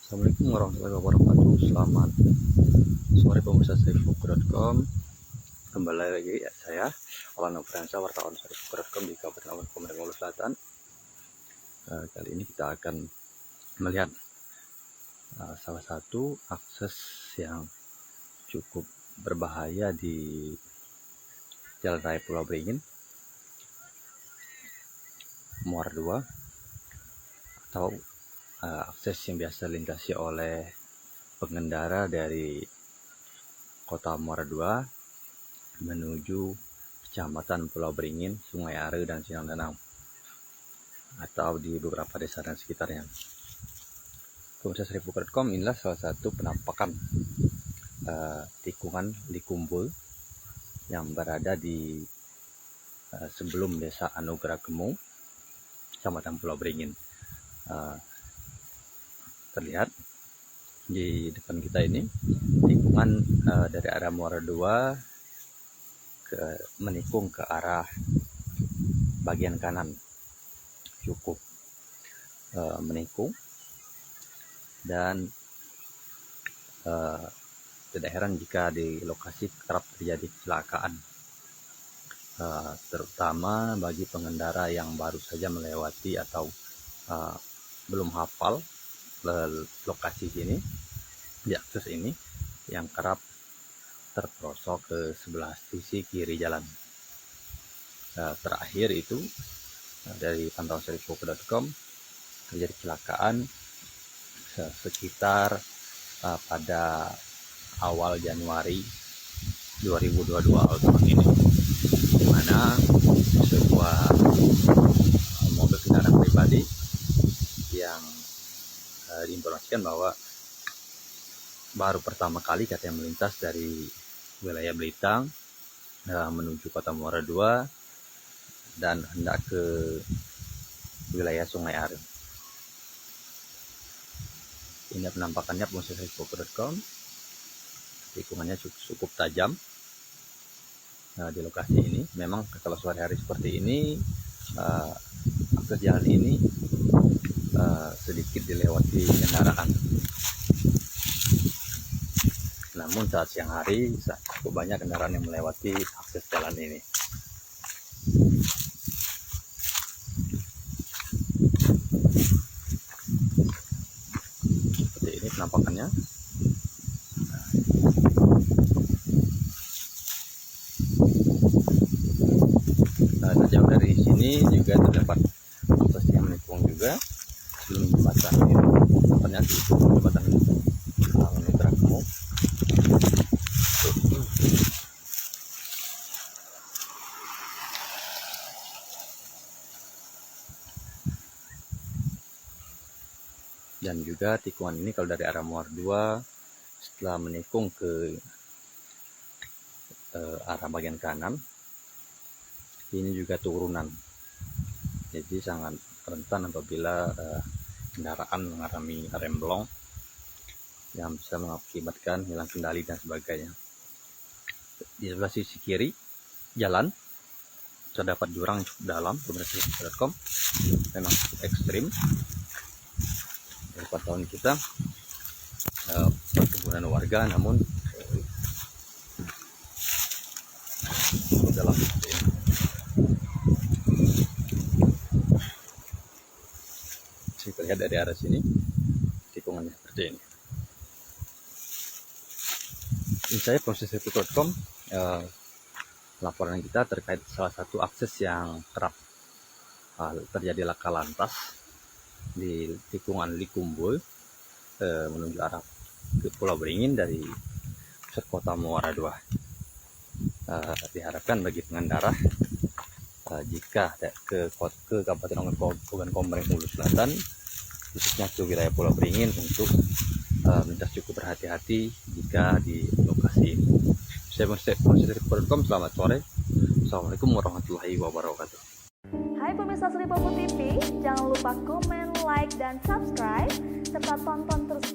Assalamualaikum warahmatullahi wabarakatuh. Selamat sore pemirsa seribuku.com. Kembali lagi ya, saya Alan Nofriansyah, wartawan seribuku.com di Kabupaten Lampung, Kabupaten Bengkulu Selatan. Kali ini kita akan melihat salah satu akses yang cukup berbahaya di Jalan Raya Pulau Beringin, Muara 2, atau akses yang biasa dilintasi oleh pengendara dari Kota Muara 2 menuju Kecamatan Pulau Beringin, Sungai Are, dan Sinang Danau, atau di beberapa desa dan sekitarnya. Pemirsa seribuku.com, inilah salah satu penampakan tikungan Likumbul yang berada di sebelum Desa Anugerah Gemu, Kecamatan Pulau Beringin. Terlihat di depan kita ini tikungan dari arah Muara 2 menikung ke arah bagian kanan, cukup menikung, dan tidak heran jika di lokasi kerap terjadi kecelakaan, terutama bagi pengendara yang baru saja melewati atau belum hafal lokasi sini, di akses ini yang kerap terperosok ke sebelah sisi kiri jalan. Terakhir itu dari pantauan seribuku.com, terjadi kecelakaan sekitar pada awal Januari 2022 tahun ini, di mana sebuah mobil kendaraan pribadi yang diinformasikan bahwa baru pertama kali katanya melintas dari wilayah Belitang menuju Kota Muara 2 dan hendak ke wilayah Sungai Are. Ini penampakannya pemirsa seribuku.com. Tikungannya cukup tajam di lokasi ini. Memang kalau sore hari seperti ini, akses jalan ini sedikit dilewati kendaraan. Namun saat siang hari cukup banyak kendaraan yang melewati akses jalan ini. Seperti ini penampakannya. Sejauh dari sini juga terdapat akses yang menikung juga sebelum jembatan ini. Tempatnya di jembatan Anugerah Gemu. Dan juga tikungan ini kalau dari arah Muara 2 setelah menikung ke arah bagian kanan, ini juga turunan, jadi sangat rentan apabila kendaraan mengalami remblong yang bisa mengakibatkan hilang kendali dan sebagainya. Di sebelah sisi kiri jalan terdapat jurang yang cukup dalam. Pemirsa seribuku.com, memang cukup ekstrim. Dari pantauan kita, perkebunan warga, namun dalam seperti ini. Bisa lihat dari arah sini tikungannya seperti ini. Ini saya proses seribuku.com, laporan kita terkait salah satu akses yang kerap terjadi laka lantas di tikungan Likumbul menuju arah ke Pulau Beringin dari pusat Kota Muara 2. Diharapkan bagi pengendara jika ke Kabupaten Bengkulu Selatan, khususnya ke wilayah Pulau Beringin, untuk melintas cukup berhati-hati jika di lokasi ini. Saya seribuku.com, selamat sore. Assalamualaikum warahmatullahi wabarakatuh. Hai pemirsa Seribu TV, jangan lupa komen, like, dan subscribe, serta tonton terus